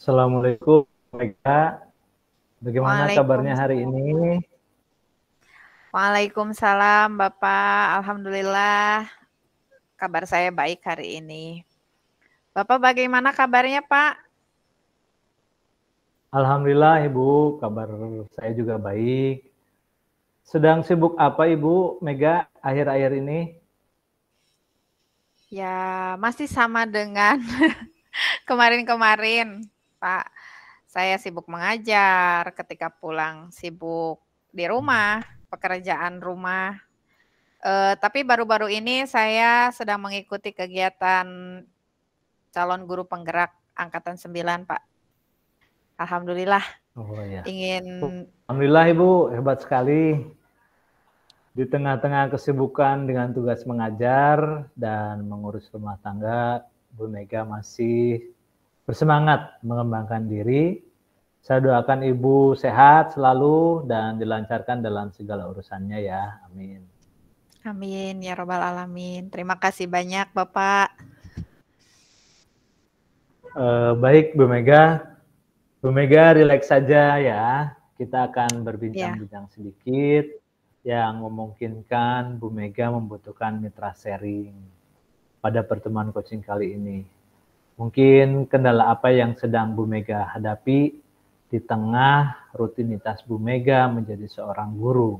Assalamualaikum, Mega. Bagaimana kabarnya hari Waalaikumsalam. ini? Waalaikumsalam, Bapak. Alhamdulillah, kabar saya baik hari ini. Bapak bagaimana kabarnya, Pak? Alhamdulillah, Ibu. Kabar saya juga baik. Sedang sibuk apa, Ibu Mega, akhir-akhir ini? Ya, masih sama dengan kemarin-kemarin, Pak. Saya sibuk mengajar, ketika pulang sibuk di rumah, pekerjaan rumah. Tapi baru-baru ini saya sedang mengikuti kegiatan calon guru penggerak angkatan 9, Pak. Alhamdulillah, Oh ya. ingin Alhamdulillah, Ibu. Hebat sekali. Di tengah-tengah kesibukan dengan tugas mengajar dan mengurus rumah tangga, Bu Mega masih bersemangat mengembangkan diri. Saya doakan Ibu sehat selalu dan dilancarkan dalam segala urusannya ya. Amin. Amin ya robbal alamin. Terima kasih banyak Bapak. Baik Bu Mega. Bu Mega rileks saja ya. Kita akan Ya, berbincang-bincang sedikit yang memungkinkan Bu Mega membutuhkan mitra sharing pada pertemuan coaching kali ini. Mungkin kendala apa yang sedang Bu Mega hadapi di tengah rutinitas Bu Mega menjadi seorang guru.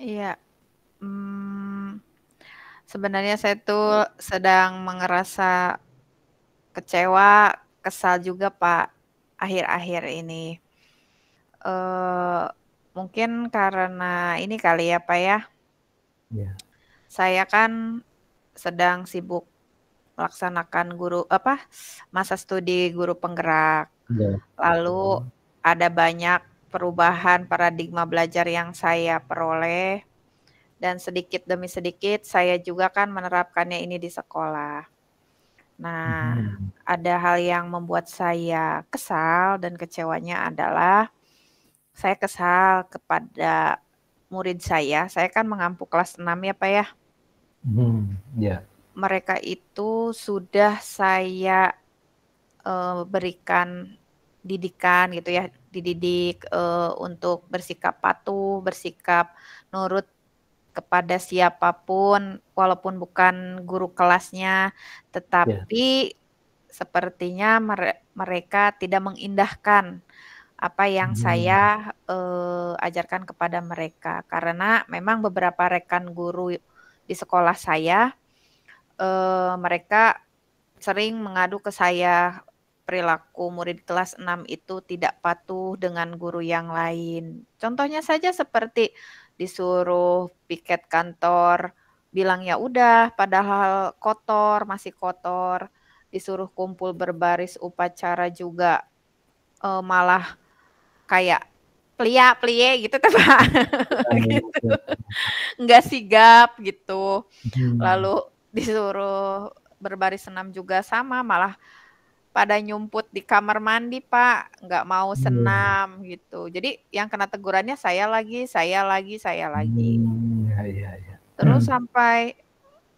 iya. Sebenarnya saya tuh sedang merasa kecewa, kesal juga Pak akhir-akhir ini. Mungkin karena ini kali ya Pak ya. Ya. Saya kan sedang sibuk melaksanakan masa studi guru penggerak. Ya. Lalu ada banyak perubahan paradigma belajar yang saya peroleh dan sedikit demi sedikit saya juga kan menerapkannya ini di sekolah. Nah, ada hal yang membuat saya kesal dan kecewanya adalah saya kesal kepada murid saya kan mengampu kelas 6 ya Pak ya. Ya. Mereka itu sudah saya berikan didikan gitu ya, dididik untuk bersikap patuh, bersikap nurut kepada siapapun, walaupun bukan guru kelasnya, tetapi sepertinya mereka tidak mengindahkan apa yang saya ajarkan kepada mereka. Karena memang beberapa rekan guru di sekolah saya, mereka sering mengadu ke saya perilaku murid kelas 6 itu tidak patuh dengan guru yang lain. Contohnya saja seperti disuruh piket kantor, bilang ya udah padahal kotor, masih kotor. Disuruh kumpul berbaris upacara juga malah kayak plia-plie gitu tuh Pak. Gitu. Enggak sigap gitu. Lalu disuruh berbaris senam juga sama, malah pada nyumput di kamar mandi Pak, nggak mau senam gitu. Jadi yang kena tegurannya saya lagi. Ya. Terus sampai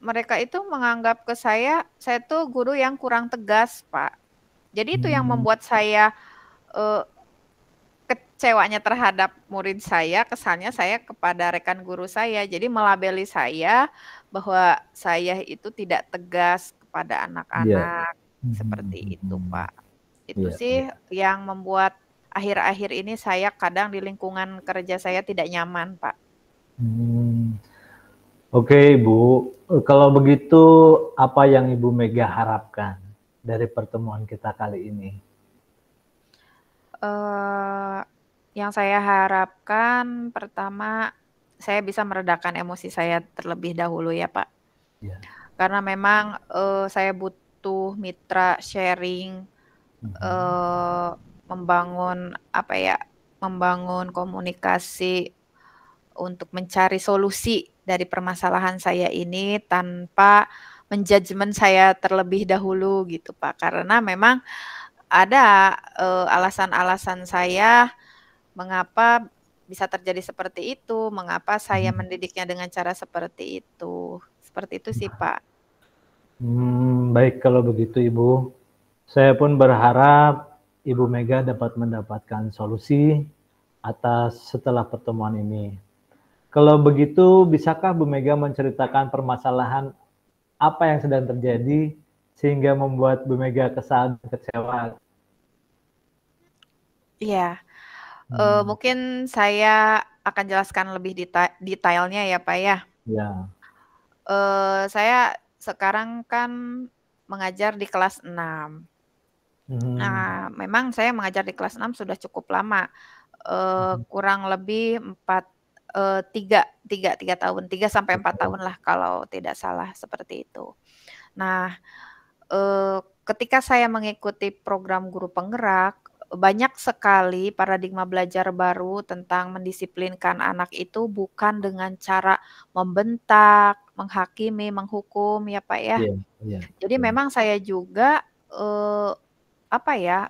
mereka itu menganggap ke saya tuh guru yang kurang tegas Pak. Jadi itu yang membuat saya kecewanya terhadap murid saya, kesannya saya kepada rekan guru saya. Jadi melabeli saya bahwa saya itu tidak tegas kepada Ya. anak-anak. Seperti itu, Pak. Itu Ya. sih yang membuat akhir-akhir ini saya kadang di lingkungan kerja saya tidak nyaman, Pak. Oke, Ibu. Kalau begitu, apa yang Ibu Mega harapkan dari pertemuan kita kali ini? Yang saya harapkan pertama saya bisa meredakan emosi saya terlebih dahulu ya, Pak. Ya. Karena memang saya butuh mitra sharing, membangun membangun komunikasi untuk mencari solusi dari permasalahan saya ini tanpa menjudgment saya terlebih dahulu gitu Pak. Karena memang ada alasan-alasan saya mengapa bisa terjadi seperti itu, mengapa saya mendidiknya dengan cara seperti itu. Seperti itu sih Pak. Baik kalau begitu Ibu. Saya pun berharap Ibu Mega dapat mendapatkan solusi atas setelah pertemuan ini. Kalau begitu, bisakah Bu Mega menceritakan permasalahan apa yang sedang terjadi sehingga membuat Bu Mega kesal dan kecewa? Iya, Hmm, mungkin saya akan jelaskan lebih detailnya ya, Pak, ya. ya. Saya sekarang kan mengajar di kelas 6. Hmm, Nah, memang saya mengajar di kelas 6 sudah cukup lama, hmm, kurang lebih 3 tahun, 3 sampai 4 tahun lah kalau tidak salah, seperti itu. Nah, ketika saya mengikuti program guru penggerak, banyak sekali paradigma belajar baru tentang mendisiplinkan anak itu bukan dengan cara membentak, menghakimi, menghukum ya, Pak, ya. iya, iya, Jadi betul. memang saya juga, apa ya,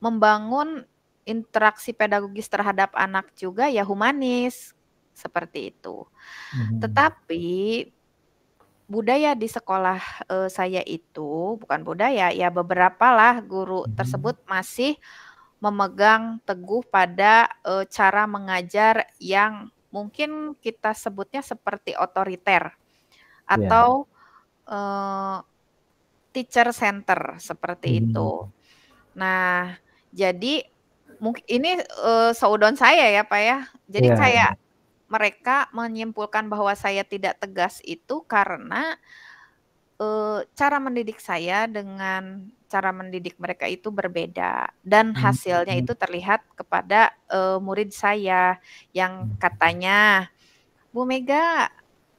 membangun interaksi pedagogis terhadap anak juga ya humanis, seperti itu. Hmm, Tetapi budaya di sekolah, saya itu bukan budaya, ya beberapa lah guru hmm, tersebut masih memegang teguh pada, cara mengajar yang mungkin kita sebutnya seperti otoriter iya. atau, eee, teacher center seperti Hmm, itu. Nah, jadi ini, seudon saya ya, Pak, ya. Jadi iya, kayak iya. mereka menyimpulkan bahwa saya tidak tegas itu karena cara mendidik saya dengan cara mendidik mereka itu berbeda dan Hmm, hasilnya hmm, itu terlihat kepada, murid saya yang hmm, katanya, "Bu Mega,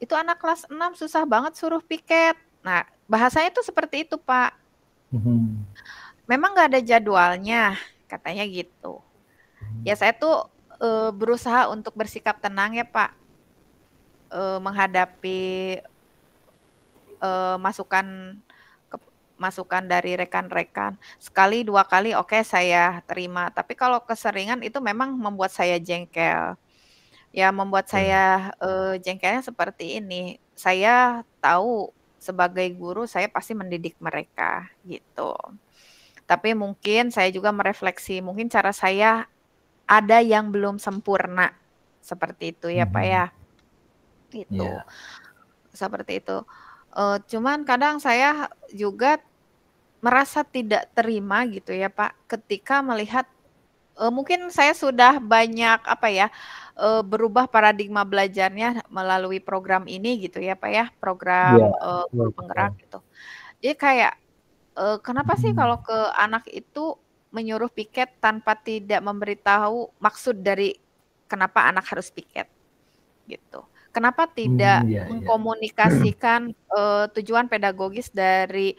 itu anak kelas 6 susah banget suruh piket." Nah, bahasanya tuh seperti itu, Pak. hmm, "Memang nggak ada jadwalnya," katanya gitu. Ya saya tuh, berusaha untuk bersikap tenang ya, Pak, menghadapi masukan kep masukan dari rekan-rekan. Sekali, 2 kali oke saya terima, tapi kalau keseringan itu memang membuat saya jengkel. Ya membuat betul. saya, jengkelnya seperti ini, saya tahu sebagai guru saya pasti mendidik mereka, gitu. Tapi mungkin saya juga merefleksi, mungkin cara saya ada yang belum sempurna, seperti itu ya, Pak, Hmm, ya, gitu. iya. Seperti itu. Cuman kadang saya juga merasa tidak terima gitu ya, Pak, ketika melihat, mungkin saya sudah banyak apa ya, berubah paradigma belajarnya melalui program ini gitu ya, Pak, ya, Iya, program, betul, guru betul. penggerak gitu. Jadi kayak, kenapa sih Hmm, kalau ke anak itu menyuruh piket tanpa tidak memberitahu maksud dari kenapa anak harus piket? Gitu. Kenapa tidak iya, iya. mengkomunikasikan, tujuan pedagogis dari,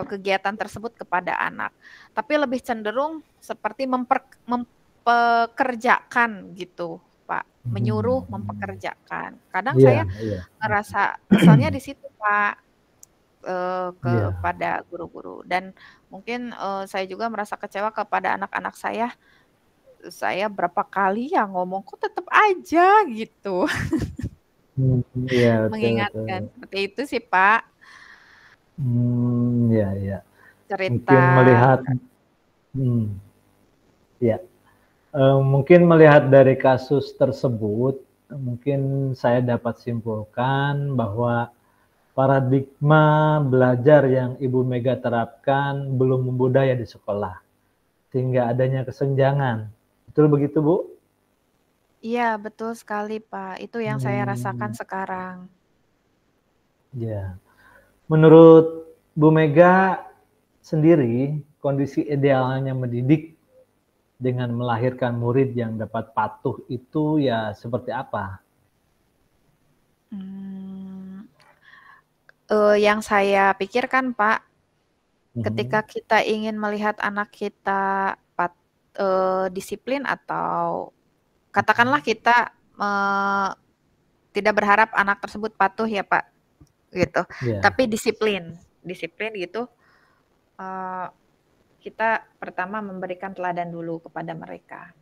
kegiatan tersebut kepada anak, tapi lebih cenderung seperti mempekerjakan gitu, Pak, Hmm, menyuruh mempekerjakan. Kadang iya, saya iya. ngerasa kesalnya di situ, Pak, Iya. kepada guru-guru dan mungkin, saya juga merasa kecewa kepada anak-anak saya berapa kali ya ngomong, kok tetep aja gitu. Hmm, iya, betul, Mengingatkan, betul. seperti itu sih, Pak, Iya, iya. cerita Mungkin melihat hmm, iya, mungkin melihat dari kasus tersebut, mungkin saya dapat simpulkan bahwa paradigma belajar yang Ibu Mega terapkan belum membudaya di sekolah, sehingga adanya kesenjangan. Betul begitu, Bu? iya betul sekali, Pak, itu yang saya rasakan Hmm, sekarang. iya. Menurut Bu Mega sendiri, kondisi idealnya mendidik dengan melahirkan murid yang dapat patuh itu ya seperti apa? Mmm, yang saya pikirkan, Pak, ketika Mhm, kita ingin melihat anak kita disiplin atau katakanlah mhm. kita, tidak berharap anak tersebut patuh ya, Pak, gitu, Iya, tapi disiplin disiplin gitu, eee, kita pertama memberikan teladan dulu kepada mereka.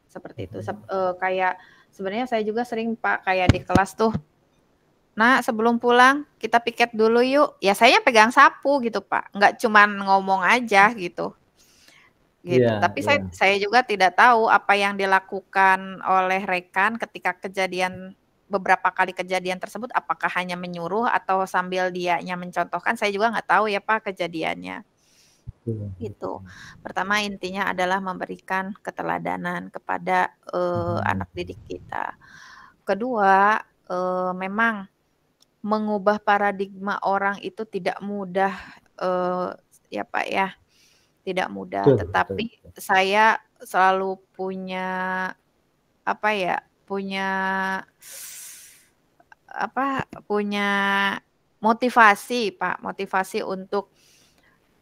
Seperti itu, mhm, kayak sebenarnya saya juga sering Pak, kayak di kelas tuh "Nak, sebelum pulang kita piket dulu yuk." Ya saya pegang sapu gitu, Pak, nggak cuman ngomong aja gitu. Gitu. Iya, Tapi iya. saya juga tidak tahu apa yang dilakukan oleh rekan ketika beberapa kali kejadian tersebut, apakah hanya menyuruh atau sambil dianya mencontohkan, saya juga nggak tahu ya, Pak, kejadiannya. Betul, Gitu. betul. Pertama intinya adalah memberikan keteladanan kepada, Mhm. anak didik kita. Kedua, memang mengubah paradigma orang itu tidak mudah, eee, ya, Pak, ya, tidak mudah. Betul, betul, Tetapi betul. saya selalu punya, apa ya, punya motivasi, Pak, motivasi untuk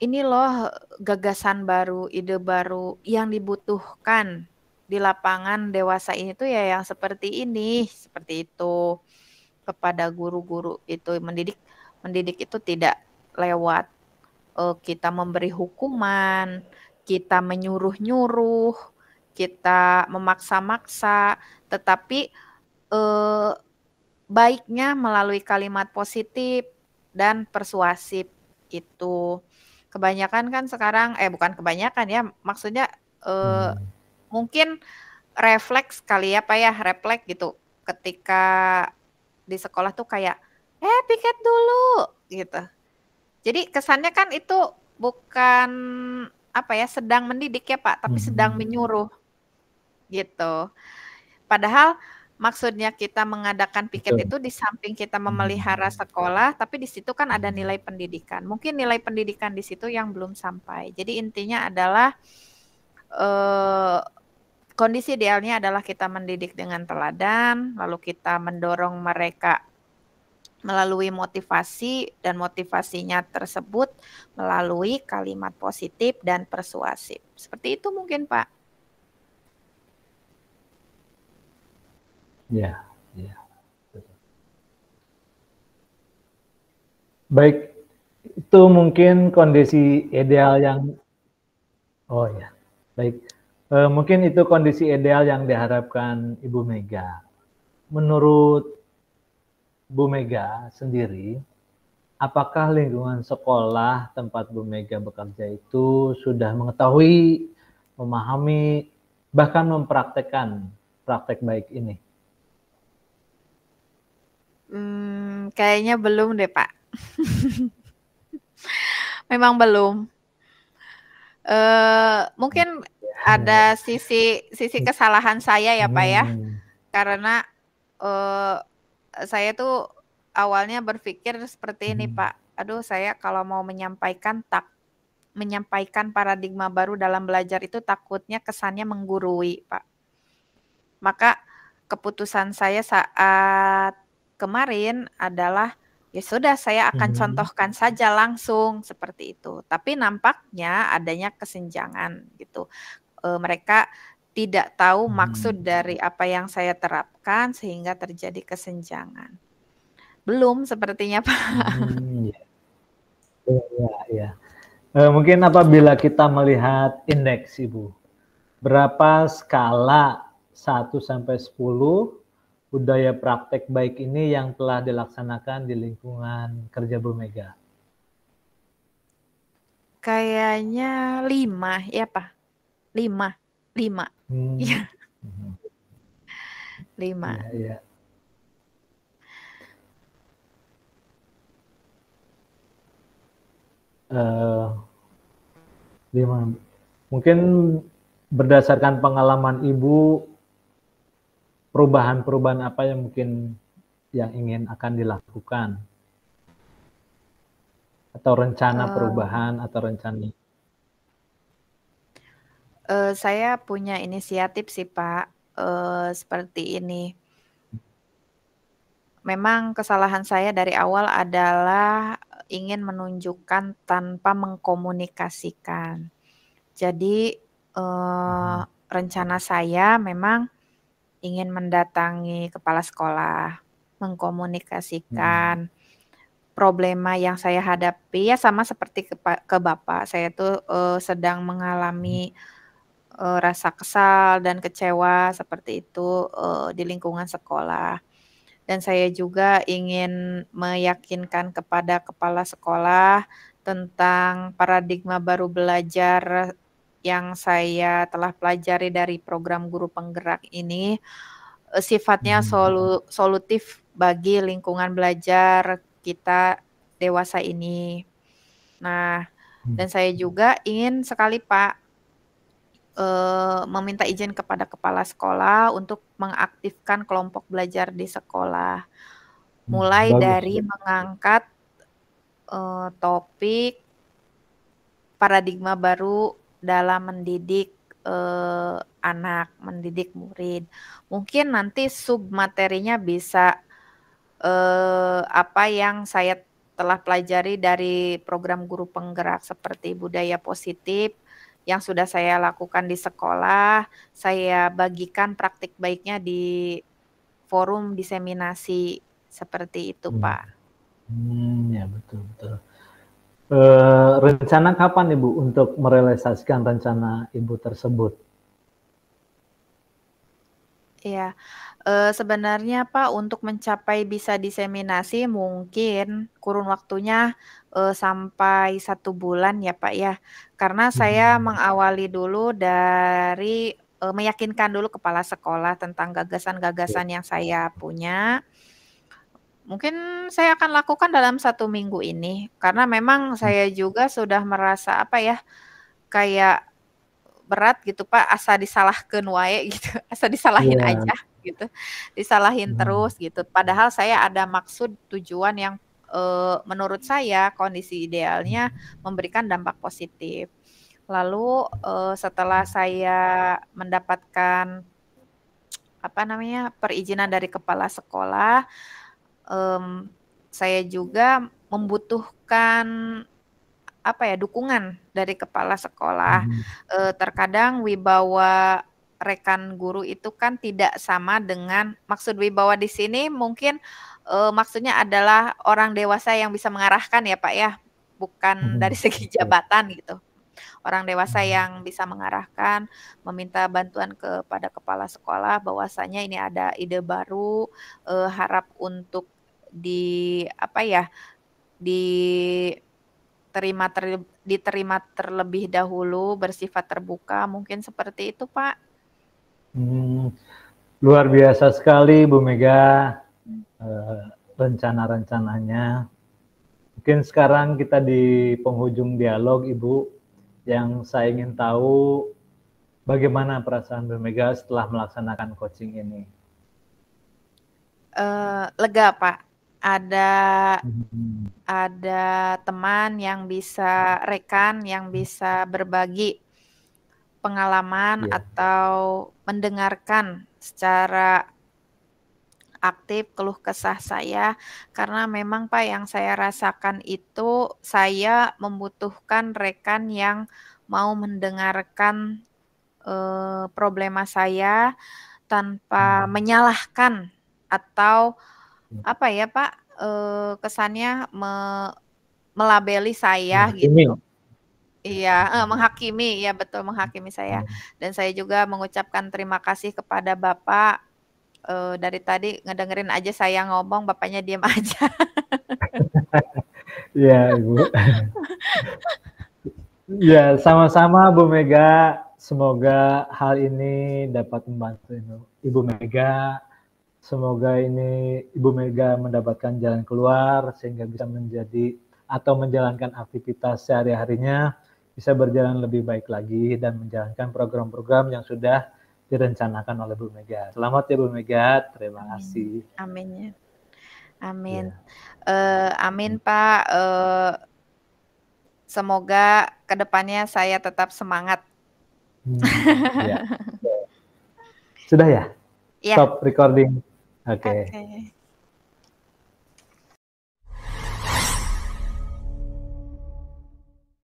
ini loh gagasan baru, ide baru yang dibutuhkan di lapangan dewasa ini tuh ya yang seperti ini, seperti itu. Kepada guru-guru itu mendidik itu tidak lewat, kita memberi hukuman, kita menyuruh-nyuruh, kita memaksa-maksa, tetapi, eee, baiknya melalui kalimat positif dan persuasif, itu. Kebanyakan kan sekarang bukan kebanyakan ya, maksudnya, eee, Hmm. mungkin refleks kali ya, Pak, ya, refleks gitu, ketika di sekolah tuh kayak, piket dulu!" Gitu. Jadi kesannya kan itu bukan, apa ya, sedang mendidik ya, Pak, tapi sedang Mhm. menyuruh, gitu. Padahal maksudnya kita mengadakan piket Betul. itu di samping kita memelihara Mhm. sekolah, tapi di situ kan ada nilai pendidikan. Mungkin nilai pendidikan di situ yang belum sampai. Jadi intinya adalah, eee, kondisi idealnya adalah kita mendidik dengan teladan, lalu kita mendorong mereka melalui motivasi dan motivasinya tersebut melalui kalimat positif dan persuasif. Seperti itu mungkin, Pak. Iya, iya, betul. Baik, itu mungkin kondisi ideal yang oh ya, baik. Mungkin itu kondisi ideal yang diharapkan Ibu Mega. Menurut Bu Mega sendiri, apakah lingkungan sekolah tempat Bu Mega bekerja itu sudah mengetahui, memahami, bahkan mempraktekkan praktek baik ini? Kayaknya belum deh, Pak. Memang belum. Mungkin ada sisi sisi kesalahan saya ya, Pak, ya. Mhm, Karena, eee, saya tuh awalnya berpikir seperti ini, mhm, Pak, "Aduh saya kalau mau menyampaikan paradigma baru dalam belajar itu takutnya kesannya menggurui, Pak." Maka keputusan saya saat kemarin adalah, ya sudah saya akan mhm, contohkan saja langsung seperti itu. Tapi nampaknya adanya kesenjangan gitu. Mereka tidak tahu mhm. maksud dari apa yang saya terapkan sehingga terjadi kesenjangan. Belum sepertinya, Pak. Iya, iya, iya, iya. Mungkin apabila kita melihat indeks Ibu, berapa skala 1 sampai 10 budaya praktek baik ini yang telah dilaksanakan di lingkungan kerja Bu Mega? Kayaknya 5 ya, Pak? 5, 5. Mmm, Iya, mhm, 5. iya, iya. Eee, 5. Mungkin berdasarkan pengalaman Ibu, perubahan-perubahan apa yang mungkin yang ingin akan dilakukan? Atau rencana Eee perubahan atau rencana Saya punya inisiatif sih, Pak, seperti ini. Memang kesalahan saya dari awal adalah ingin menunjukkan tanpa mengkomunikasikan. Jadi, mhm, rencana saya memang ingin mendatangi kepala sekolah, mhm, mengkomunikasikan problema yang saya hadapi, ya sama seperti ke Bapak, saya tuh, sedang mhm, mengalami rasa kesal dan kecewa seperti itu, di lingkungan sekolah. Dan saya juga ingin meyakinkan kepada kepala sekolah tentang paradigma baru belajar yang saya telah pelajari dari program guru penggerak ini, sifatnya solutif bagi lingkungan belajar kita dewasa ini. Nah, dan saya juga ingin sekali Pak, meminta izin kepada kepala sekolah untuk mengaktifkan kelompok belajar di sekolah. Mulai Bagus. dari mengangkat, topik paradigma baru dalam mendidik, anak, mendidik murid. Mungkin nanti submaterinya bisa, apa yang saya telah pelajari dari program guru penggerak seperti budaya positif yang sudah saya lakukan di sekolah, saya bagikan praktik baiknya di forum diseminasi, seperti itu, Pak. Ya betul betul. Rencana kapan Ibu untuk merealisasikan rencana Ibu tersebut? Iya, sebenarnya Pak untuk mencapai bisa diseminasi mungkin kurun waktunya, sampai 1 bulan ya Pak ya. Karena saya mengawali dulu dari, meyakinkan dulu kepala sekolah tentang gagasan-gagasan yang saya punya. Mungkin saya akan lakukan dalam 1 minggu ini, karena memang saya juga sudah merasa apa ya, kayak berat gitu Pak, asa disalahkeun wae gitu, asa disalahin Iya. aja gitu, disalahin terus gitu. Padahal saya ada maksud tujuan yang, menurut saya kondisi idealnya memberikan dampak positif. Lalu, setelah saya mendapatkan, apa namanya, perizinan dari kepala sekolah, saya juga membutuhkan apa ya, dukungan dari kepala sekolah. Terkadang wibawa rekan guru itu kan tidak sama dengan maksud wibawa di sini mungkin, maksudnya adalah orang dewasa yang bisa mengarahkan ya, Pak, ya, bukan dari segi jabatan gitu. Orang dewasa yang bisa mengarahkan, meminta bantuan kepada kepala sekolah bahwasanya ini ada ide baru, harap untuk apa ya, diterima terlebih dahulu, bersifat terbuka, mungkin seperti itu, Pak. Luar biasa sekali Bu Mega, rencana-rencananya. Mungkin sekarang kita di penghujung dialog Ibu, yang saya ingin tahu bagaimana perasaan Bu Mega setelah melaksanakan coaching ini? Lega Pak, ada teman yang bisa rekan yang bisa berbagi pengalaman atau mendengarkan secara aktif keluh kesah saya, karena memang Pak yang saya rasakan itu saya membutuhkan rekan yang mau mendengarkan, problema saya tanpa menyalahkan atau apa ya Pak, kesannya melabeli saya gitu. Iya, menghakimi, iya betul menghakimi saya. Dan saya juga mengucapkan terima kasih kepada Bapak, dari tadi ngedengerin aja saya ngomong, Bapaknya diem aja. Iya Ibu. Ya, sama-sama Bu Mega. Semoga hal ini dapat membantu Ibu Mega. Semoga ini Ibu Mega mendapatkan jalan keluar sehingga bisa menjadi atau menjalankan aktivitas sehari-harinya bisa berjalan lebih baik lagi dan menjalankan program-program yang sudah direncanakan oleh Bu Mega. Selamat ya Bu Mega, terima kasih. Amin. Amin. Amin Pak, semoga kedepannya saya tetap semangat. Ya. Sudah ya? Ya. Stop recording. Oke.